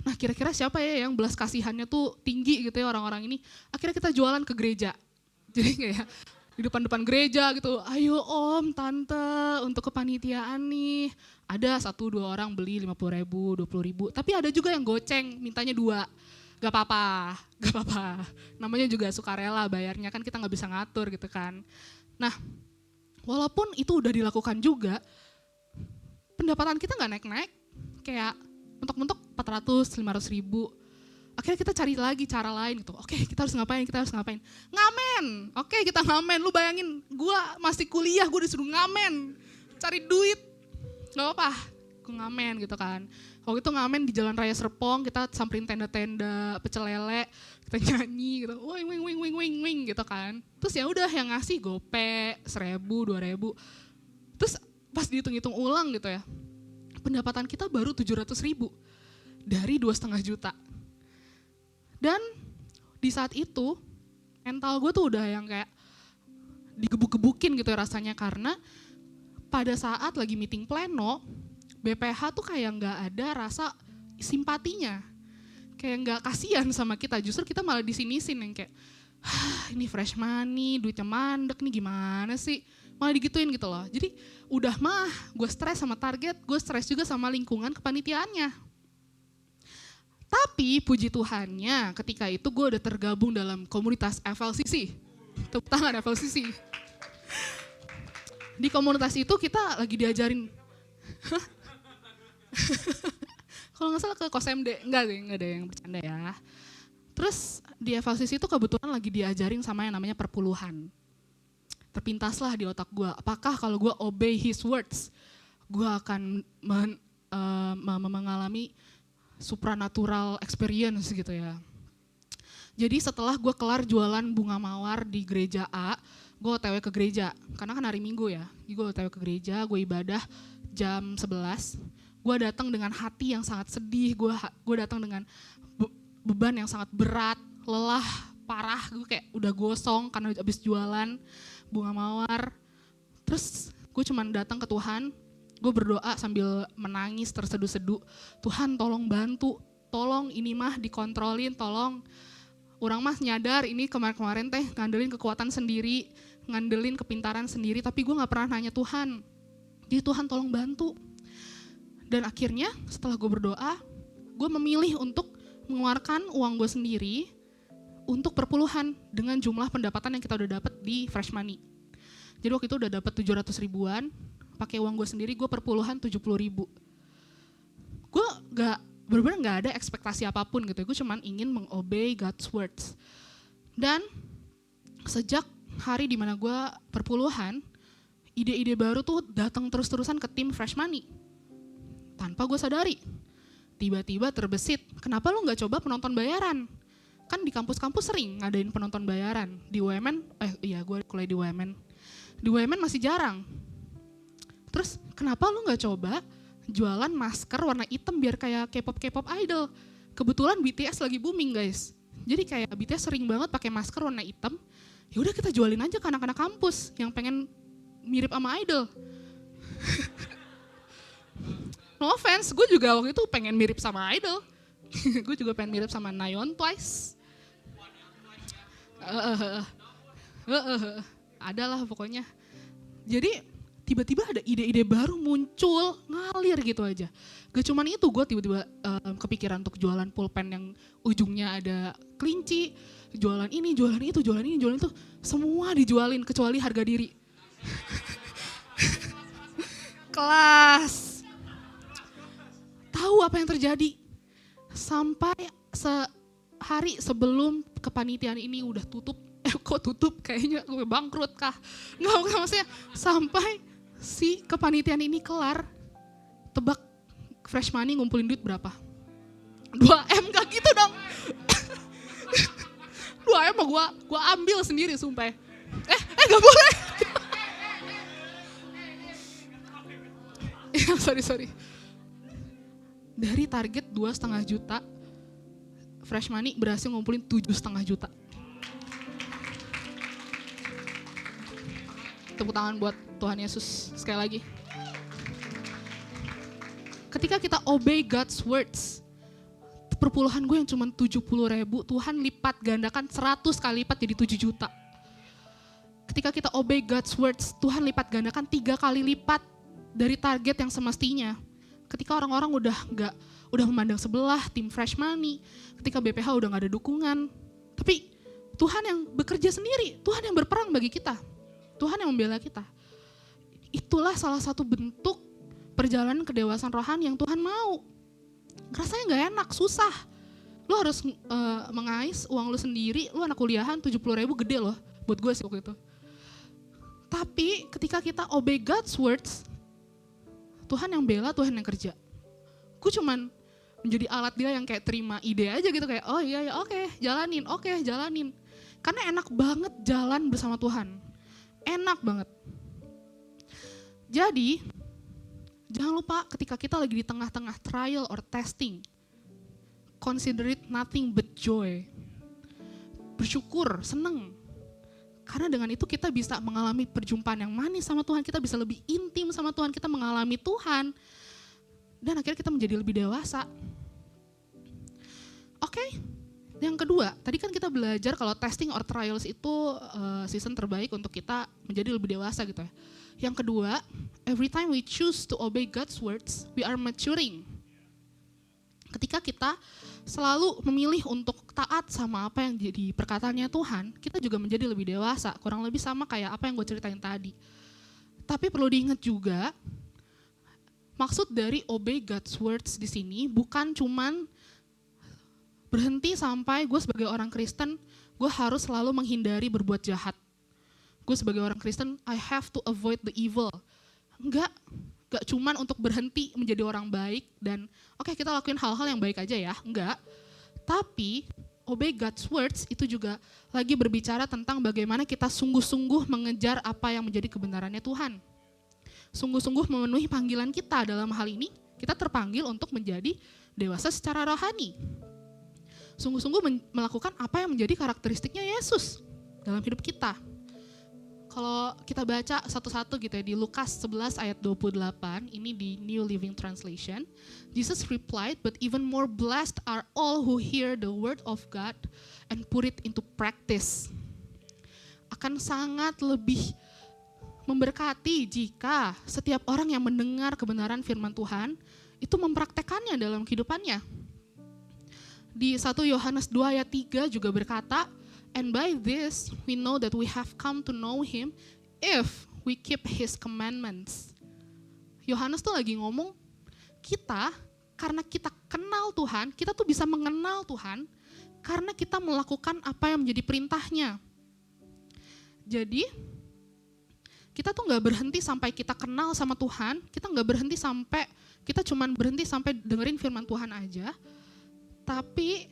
Nah, kira-kira siapa ya yang belas kasihannya tuh tinggi gitu ya orang-orang ini? Akhirnya kita jualan ke gereja. Jadi kayak di depan-depan gereja gitu, ayo om, tante untuk kepanitiaan nih. Ada 1-2 orang beli 50.000, 20.000, tapi ada juga yang goceng, mintanya 2. Gak apa-apa. Namanya juga sukarela, bayarnya kan kita gak bisa ngatur gitu kan. Nah, walaupun itu udah dilakukan juga, pendapatan kita gak naik-naik, kayak mentok-mentok 400-500 ribu. Akhirnya kita cari lagi cara lain gitu. Oke, kita harus ngapain? Ngamen. Oke, kita ngamen. Lu bayangin, gue masih kuliah, gue disuruh ngamen. Cari duit. Gak apa, gue ngamen gitu kan. Waktu itu ngamen di Jalan Raya Serpong, kita samperin tenda-tenda pecel lele, kita nyanyi gitu. Wing gitu kan. Terus ya udah yang ngasih gope 1.000, 2.000. Terus pas dihitung-hitung ulang gitu ya, pendapatan kita baru 700.000 dari 2,5 juta. Dan di saat itu mental gue tuh udah yang kayak digebuk-gebukin gitu ya rasanya, karena pada saat lagi meeting pleno, BPH tuh kayak nggak ada rasa simpatinya, kayak nggak kasihan sama kita, justru kita malah disinisin yang kayak, ini fresh money, duitnya mandek nih gimana sih, malah digituin gitu loh. Jadi udah mah gue stres sama target, gue stres juga sama lingkungan kepanitiaannya. Tapi puji Tuhannya ketika itu gue udah tergabung dalam komunitas FLCC. Tepuk tangan FLCC. Di komunitas itu kita lagi diajarin, kalau nggak salah ke Kosemde, enggak ada yang bercanda ya. Terus di FLCC itu kebetulan lagi diajarin sama yang namanya perpuluhan. Terpintaslah di otak gue, apakah kalau gue obey his words, gue akan mengalami supranatural experience gitu ya. Jadi setelah gue kelar jualan bunga mawar di gereja A, gue OTW ke gereja, karena kan hari Minggu ya. Gue OTW ke gereja, gue ibadah jam 11. Gue datang dengan hati yang sangat sedih, gue datang dengan beban yang sangat berat, lelah, parah. Gue kayak udah gosong karena habis jualan bunga mawar. Terus gue cuman datang ke Tuhan, gue berdoa sambil menangis terseduh-seduh. Tuhan tolong bantu, tolong ini mah dikontrolin, tolong. Orang mah nyadar ini kemarin-kemarin teh ngandelin kekuatan sendiri, ngandelin kepintaran sendiri, tapi gue gak pernah nanya Tuhan. Jadi Tuhan tolong bantu. Dan akhirnya setelah gue berdoa, gue memilih untuk mengeluarkan uang gue sendiri untuk perpuluhan dengan jumlah pendapatan yang kita udah dapat di Fresh Money. Jadi waktu itu udah dapat 700 ribuan, pakai uang gue sendiri gue perpuluhan 70 ribu. Gue benar-benar gak ada ekspektasi apapun gitu, gue cuman ingin mengobey God's words. Dan sejak hari dimana gue perpuluhan, ide-ide baru tuh datang terus-terusan ke tim Fresh Money. Tanpa gue sadari, tiba-tiba terbesit, kenapa lu gak coba penonton bayaran? Kan di kampus-kampus sering ngadain penonton bayaran. Di UMN, gue kuliah di UMN. Di UMN masih jarang. Terus kenapa lu gak coba jualan masker warna hitam biar kayak K-pop idol. Kebetulan BTS lagi booming guys. Jadi kayak BTS sering banget pakai masker warna hitam. Ya udah kita jualin aja ke anak-anak kampus yang pengen mirip sama idol. No offense, gue juga waktu itu pengen mirip sama idol. Gue juga pengen mirip sama Nayeon Twice. Adalah pokoknya. Jadi tiba-tiba ada ide-ide baru muncul, ngalir gitu aja. Gak cuman itu, gue tiba-tiba kepikiran untuk jualan pulpen yang ujungnya ada kelinci, jualan ini, jualan itu, jualan ini, jualan itu. Semua dijualin kecuali harga diri. Kelas. Tahu apa yang terjadi? Sampai sehari sebelum kepanitiaan ini udah tutup, kok tutup kayaknya gue bangkrut kah? Nggak maksudnya sampai si kepanitiaan ini kelar, tebak Fresh Money ngumpulin duit berapa? 2M gak gitu dong. 2M mah gue ambil sendiri sumpah. Gak boleh. Sorry. Dari target 2,5 juta, Fresh Money berhasil ngumpulin 7,5 juta. Tepuk tangan buat Tuhan Yesus sekali lagi. Ketika kita obey God's words, perpuluhan gue yang cuma 70 ribu, Tuhan lipat gandakan 100 kali lipat jadi 7 juta. Ketika kita obey God's words, Tuhan lipat gandakan 3 kali lipat dari target yang semestinya. Ketika orang-orang udah memandang sebelah tim Fresh Money, ketika BPH udah gak ada dukungan, tapi Tuhan yang bekerja sendiri, Tuhan yang berperang bagi kita. Tuhan yang membela kita. Itulah salah satu bentuk perjalanan kedewasaan rohani yang Tuhan mau. Rasanya gak enak, susah. Lu harus mengais uang lu sendiri, lu anak kuliahan 70 ribu gede loh, buat gue sih waktu itu. Tapi ketika kita obey God's words, Tuhan yang bela, Tuhan yang kerja. Gue cuman menjadi alat dia yang kayak terima ide aja gitu, kayak oh iya oke jalanin. Karena enak banget jalan bersama Tuhan. Enak banget. Jadi, jangan lupa ketika kita lagi di tengah-tengah trial or testing, consider it nothing but joy. Bersyukur, seneng. Karena dengan itu kita bisa mengalami perjumpaan yang manis sama Tuhan, kita bisa lebih intim sama Tuhan, kita mengalami Tuhan. Dan akhirnya kita menjadi lebih dewasa. Oke, Yang kedua, tadi kan kita belajar kalau testing or trials itu season terbaik untuk kita menjadi lebih dewasa gitu ya. Yang kedua, every time we choose to obey God's words, we are maturing. Ketika kita selalu memilih untuk taat sama apa yang jadi perkataannya Tuhan, kita juga menjadi lebih dewasa, kurang lebih sama kayak apa yang gue ceritain tadi. Tapi perlu diingat juga, maksud dari obey God's words di sini bukan cuman berhenti sampai gue sebagai orang Kristen, gue harus selalu menghindari berbuat jahat. Gue sebagai orang Kristen, I have to avoid the evil. Enggak cuman untuk berhenti menjadi orang baik dan oke, kita lakuin hal-hal yang baik aja ya, enggak. Tapi obey God's words itu juga lagi berbicara tentang bagaimana kita sungguh-sungguh mengejar apa yang menjadi kebenarannya Tuhan. Sungguh-sungguh memenuhi panggilan kita. Dalam hal ini kita terpanggil untuk menjadi dewasa secara rohani. Sungguh-sungguh melakukan apa yang menjadi karakteristiknya Yesus dalam hidup kita. Kalau kita baca satu-satu gitu ya, di Lukas 11 ayat 28, ini di New Living Translation, Jesus replied, "But even more blessed are all who hear the word of God and put it into practice." Akan sangat lebih memberkati jika setiap orang yang mendengar kebenaran firman Tuhan itu mempraktekannya dalam kehidupannya. Di 1 Yohanes 2 ayat 3 juga berkata, "And by this we know that we have come to know him if we keep his commandments." Yohanes tuh lagi ngomong, kita karena kita kenal Tuhan, kita tuh bisa mengenal Tuhan karena kita melakukan apa yang menjadi perintahnya. Jadi kita tuh gak berhenti sampai kita kenal sama Tuhan, kita gak berhenti sampai, kita cuman berhenti sampai dengerin firman Tuhan aja, tapi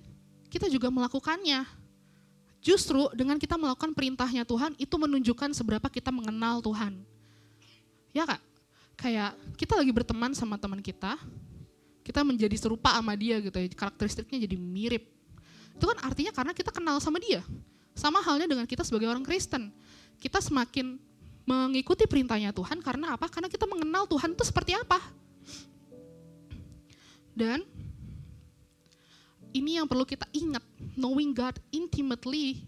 kita juga melakukannya. Justru dengan kita melakukan perintahnya Tuhan, itu menunjukkan seberapa kita mengenal Tuhan. Ya Kak? Kayak kita lagi berteman sama teman kita menjadi serupa sama dia gitu ya, karakteristiknya jadi mirip. Itu kan artinya karena kita kenal sama dia. Sama halnya dengan kita sebagai orang Kristen. Kita semakin mengikuti perintahnya Tuhan karena apa? Karena kita mengenal Tuhan itu seperti apa. Dan ini yang perlu kita ingat, knowing God intimately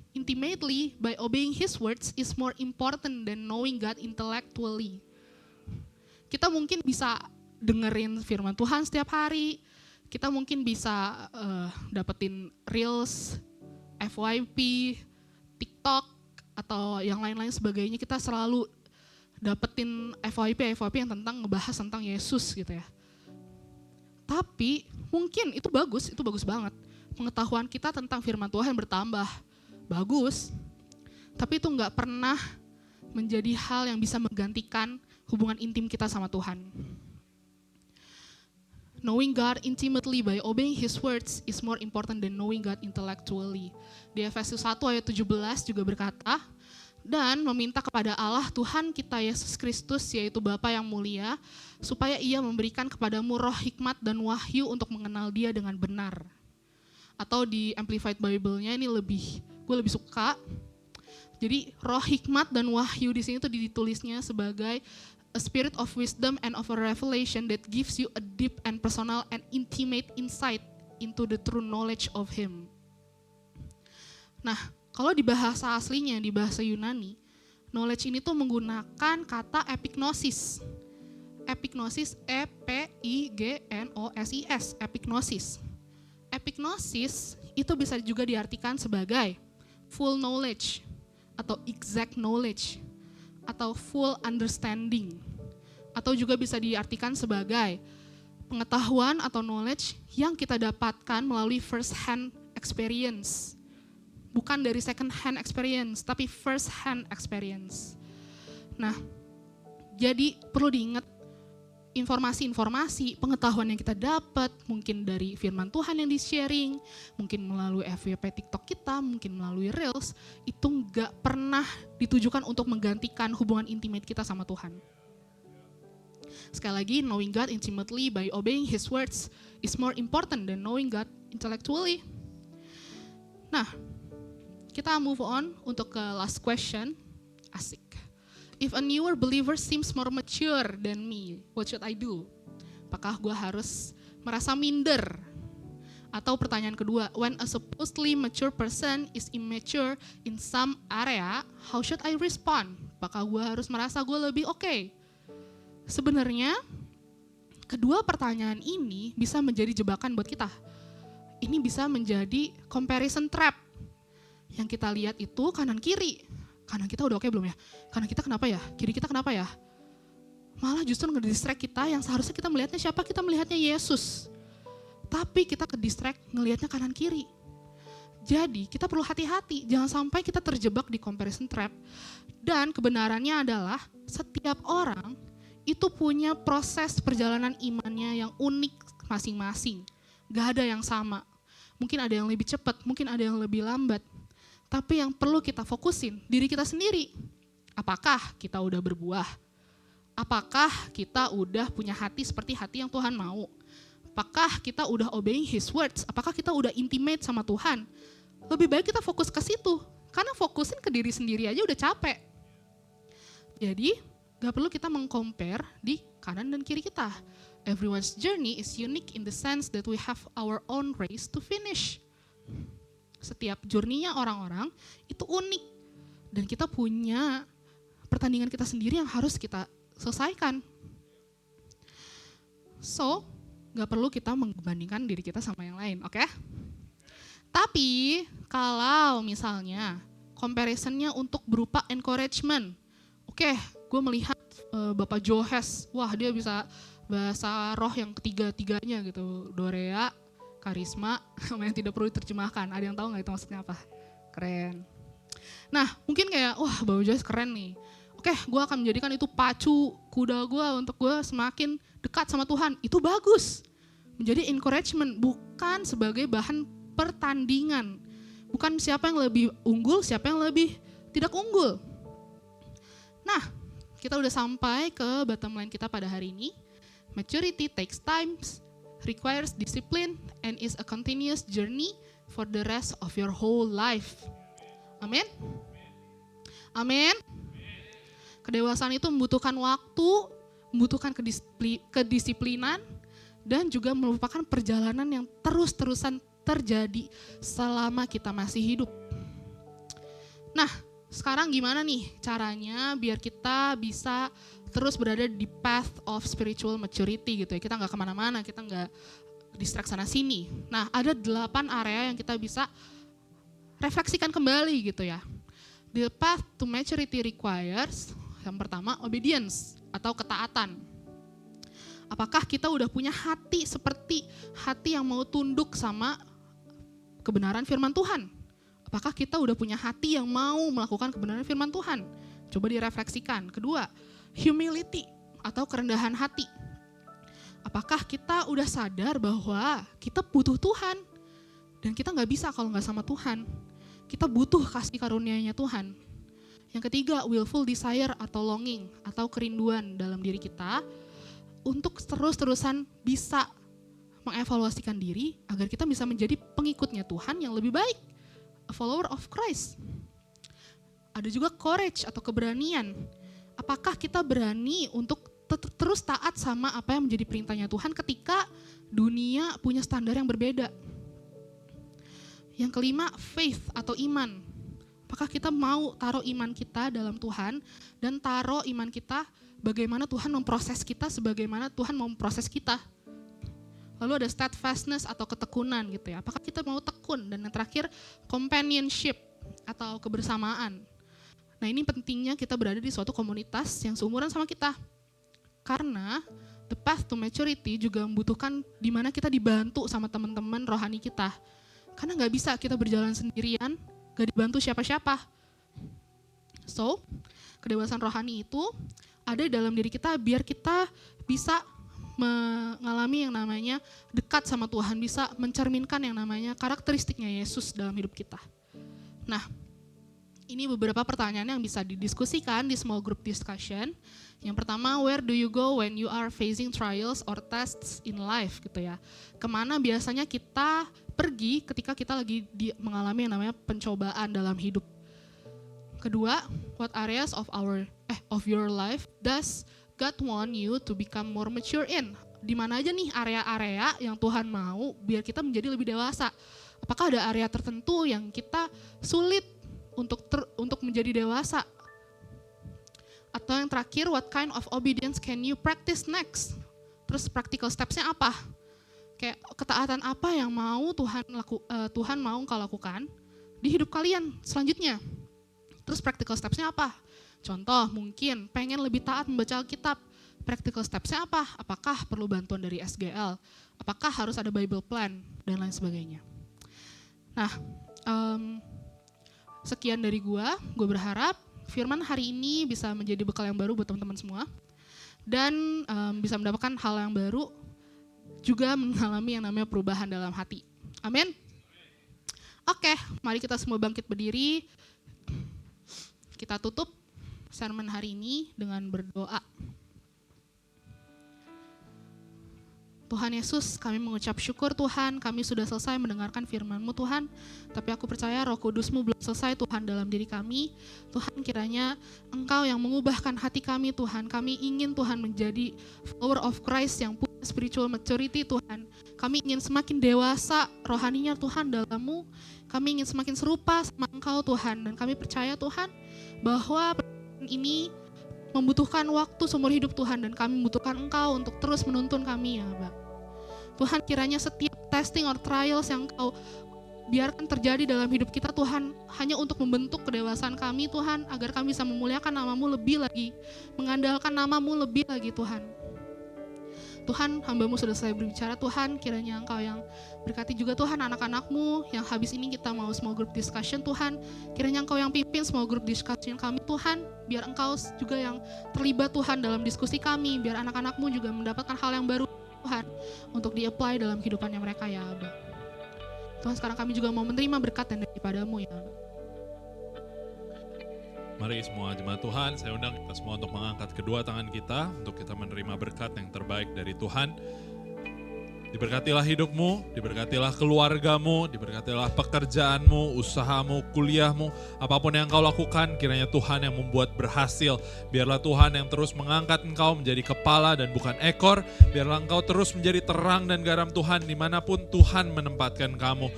by obeying His words is more important than knowing God intellectually. Kita mungkin bisa dengerin firman Tuhan setiap hari, kita mungkin bisa dapetin Reels, FYP, TikTok, atau yang lain-lain sebagainya, kita selalu dapetin FYP yang ngebahas tentang Yesus gitu ya. Tapi mungkin itu bagus banget. Pengetahuan kita tentang firman Tuhan bertambah, bagus. Tapi itu nggak pernah menjadi hal yang bisa menggantikan hubungan intim kita sama Tuhan. Knowing God intimately by obeying His words is more important than knowing God intellectually. Di Efesus 1 ayat 17 juga berkata, dan meminta kepada Allah Tuhan kita Yesus Kristus, yaitu Bapa yang mulia, supaya Ia memberikan kepadamu roh hikmat dan wahyu untuk mengenal Dia dengan benar. Atau di Amplified Bible-nya ini gue lebih suka. Jadi roh hikmat dan wahyu di sini tuh ditulisnya sebagai a spirit of wisdom and of a revelation that gives you a deep and personal and intimate insight into the true knowledge of Him. Nah, kalau di bahasa aslinya, di bahasa Yunani, knowledge ini tuh menggunakan kata epignosis. Epignosis, E-P-I-G-N-O-S-I-S, epignosis. Epignosis itu bisa juga diartikan sebagai full knowledge, atau exact knowledge, atau full understanding. Atau juga bisa diartikan sebagai pengetahuan atau knowledge yang kita dapatkan melalui first hand experience. Bukan dari second hand experience, tapi first hand experience. Nah, jadi perlu diingat informasi-informasi, pengetahuan yang kita dapat, mungkin dari firman Tuhan yang di-sharing, mungkin melalui FYP TikTok kita, mungkin melalui Reels, itu nggak pernah ditujukan untuk menggantikan hubungan intimate kita sama Tuhan. Sekali lagi, knowing God intimately by obeying His words is more important than knowing God intellectually. Nah, kita move on untuk ke last question. Asik. If a newer believer seems more mature than me, what should I do? Apakah gue harus merasa minder? Atau pertanyaan kedua, when a supposedly mature person is immature in some area, how should I respond? Apakah gue harus merasa gue lebih oke? Sebenarnya kedua pertanyaan ini bisa menjadi jebakan buat kita. Ini bisa menjadi comparison trap. Yang kita lihat itu kanan kiri. Kanan kita udah oke belum ya? Kanan kita kenapa ya? Kiri kita kenapa ya? Malah justru ngedistract kita yang seharusnya kita melihatnya siapa? Kita melihatnya Yesus. Tapi kita ke-distract ngelihatnya kanan kiri. Jadi kita perlu hati-hati, jangan sampai kita terjebak di comparison trap. Dan kebenarannya adalah setiap orang itu punya proses perjalanan imannya yang unik masing-masing. Gak ada yang sama. Mungkin ada yang lebih cepat, mungkin ada yang lebih lambat. Tapi yang perlu kita fokusin, diri kita sendiri. Apakah kita udah berbuah? Apakah kita udah punya hati seperti hati yang Tuhan mau? Apakah kita udah obeying His words? Apakah kita udah intimate sama Tuhan? Lebih baik kita fokus ke situ. Karena fokusin ke diri sendiri aja udah capek. Jadi, gak perlu kita meng-compare di kanan dan kiri kita. Everyone's journey is unique in the sense that we have our own race to finish. Setiap journey-nya orang-orang itu unik. Dan kita punya pertandingan kita sendiri yang harus kita selesaikan. So, gak perlu kita membandingkan diri kita sama yang lain, oke? Tapi, kalau misalnya comparison-nya untuk berupa encouragement, oke, gue melihat Bapak Johes, wah dia bisa bahasa roh yang ketiga-tiganya gitu, Dorea, Karisma, sama yang tidak perlu diterjemahkan. Ada yang tahu nggak itu maksudnya apa? Keren. Nah, mungkin kayak, wah Bapak Johes keren nih. Oke, gue akan menjadikan itu pacu kuda gue untuk gue semakin dekat sama Tuhan. Itu bagus. Menjadi encouragement, bukan sebagai bahan pertandingan. Bukan siapa yang lebih unggul, siapa yang lebih tidak unggul. Nah, kita udah sampai ke bottom line kita pada hari ini. Maturity takes time, requires discipline, and is a continuous journey for the rest of your whole life. Amin? Amin? Kedewasaan itu membutuhkan waktu, membutuhkan kedisiplinan, dan juga merupakan perjalanan yang terus-terusan terjadi selama kita masih hidup. Nah, sekarang gimana nih caranya biar kita bisa terus berada di path of spiritual maturity gitu ya. Kita gak kemana-mana, kita gak distract sana sini. Nah, ada 8 area yang kita bisa refleksikan kembali gitu ya. The path to maturity requires, yang pertama, obedience atau ketaatan. Apakah kita udah punya hati seperti hati yang mau tunduk sama kebenaran firman Tuhan? Apakah kita udah punya hati yang mau melakukan kebenaran firman Tuhan? Coba direfleksikan. Kedua, humility atau kerendahan hati. Apakah kita udah sadar bahwa kita butuh Tuhan? Dan kita gak bisa kalau gak sama Tuhan. Kita butuh kasih karunia-Nya Tuhan. Yang ketiga, willful desire atau longing atau kerinduan dalam diri kita untuk terus-terusan bisa mengevaluasikan diri agar kita bisa menjadi pengikutnya Tuhan yang lebih baik, a follower of Christ. Ada juga courage atau keberanian. Apakah kita berani untuk terus taat sama apa yang menjadi perintahnya Tuhan ketika dunia punya standar yang berbeda? Yang kelima, faith atau iman. Apakah kita mau taruh iman kita dalam Tuhan dan taruh iman kita bagaimana Tuhan memproses kita sebagaimana Tuhan mau memproses kita. Lalu ada steadfastness atau ketekunan gitu ya. Apakah kita mau tekun? Dan yang terakhir, companionship atau kebersamaan. Nah, ini pentingnya kita berada di suatu komunitas yang seumuran sama kita. Karena the path to maturity juga membutuhkan di mana kita dibantu sama teman-teman rohani kita. Karena nggak bisa kita berjalan sendirian, nggak dibantu siapa-siapa. So, kedewasaan rohani itu ada di dalam diri kita biar kita bisa mengalami yang namanya dekat sama Tuhan, bisa mencerminkan yang namanya karakteristiknya Yesus dalam hidup kita. Nah, ini beberapa pertanyaan yang bisa didiskusikan di small group discussion. Yang pertama, where do you go when you are facing trials or tests in life gitu ya. Kemana biasanya kita pergi ketika kita lagi mengalami yang namanya pencobaan dalam hidup. Kedua, what areas of your life does God want you to become more mature in. Di mana aja nih area-area yang Tuhan mau biar kita menjadi lebih dewasa. Apakah ada area tertentu yang kita sulit untuk menjadi dewasa? Atau yang terakhir, what kind of obedience can you practice next? Terus practical steps-nya apa? Kayak ketaatan apa yang mau Tuhan mau engkau lakukan di hidup kalian selanjutnya? Terus practical steps-nya apa? Contoh, mungkin pengen lebih taat membaca Alkitab. Practical steps-nya apa? Apakah perlu bantuan dari SGL? Apakah harus ada Bible plan? Dan lain sebagainya. Nah, sekian dari gue berharap firman hari ini bisa menjadi bekal yang baru buat teman-teman semua. Dan bisa mendapatkan hal yang baru, juga mengalami yang namanya perubahan dalam hati. Amin. Oke, mari kita semua bangkit berdiri. Kita tutup sermon hari ini dengan berdoa. Tuhan Yesus, kami mengucap syukur Tuhan, kami sudah selesai mendengarkan firman-Mu Tuhan, tapi aku percaya Roh Kudus-Mu belum selesai Tuhan dalam diri kami. Tuhan, kiranya Engkau yang mengubahkan hati kami Tuhan, kami ingin Tuhan menjadi follower of Christ yang punya spiritual maturity Tuhan. Kami ingin semakin dewasa rohaninya Tuhan dalam-Mu, kami ingin semakin serupa sama Engkau Tuhan, dan kami percaya Tuhan bahwa ini membutuhkan waktu seumur hidup Tuhan, dan kami membutuhkan Engkau untuk terus menuntun kami ya Bapa. Tuhan, kiranya setiap testing or trials yang Engkau biarkan terjadi dalam hidup kita Tuhan, hanya untuk membentuk kedewasaan kami Tuhan, agar kami bisa memuliakan nama-Mu lebih lagi, mengandalkan nama-Mu lebih lagi Tuhan. Tuhan, hamba-Mu sudah selesai berbicara Tuhan, kiranya Engkau yang berkati juga Tuhan anak-anak-Mu yang habis ini kita mau small group discussion Tuhan, kiranya Engkau yang pimpin small group discussion kami Tuhan, biar Engkau juga yang terlibat Tuhan dalam diskusi kami, biar anak-anak-Mu juga mendapatkan hal yang baru Tuhan, untuk di-apply dalam kehidupannya mereka ya Abba. Tuhan, sekarang kami juga mau menerima berkat yang daripada-Mu ya Abba. Mari semua jemaat Tuhan, saya undang kita semua untuk mengangkat kedua tangan kita, untuk kita menerima berkat yang terbaik dari Tuhan. Diberkatilah hidupmu, diberkatilah keluargamu, diberkatilah pekerjaanmu, usahamu, kuliahmu, apapun yang engkau lakukan, kiranya Tuhan yang membuat berhasil. Biarlah Tuhan yang terus mengangkat engkau menjadi kepala dan bukan ekor. Biarlah engkau terus menjadi terang dan garam Tuhan dimanapun Tuhan menempatkan kamu.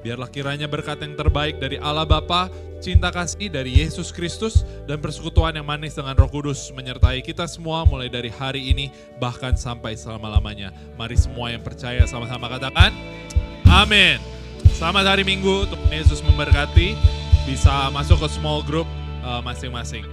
Biarlah kiranya berkat yang terbaik dari Allah Bapa, cinta kasih dari Yesus Kristus, dan persekutuan yang manis dengan Roh Kudus menyertai kita semua mulai dari hari ini bahkan sampai selama-lamanya. Mari semua yang percaya sama-sama katakan, amin. Selamat hari Minggu, Tuhan Yesus memberkati. Bisa masuk ke small group masing-masing.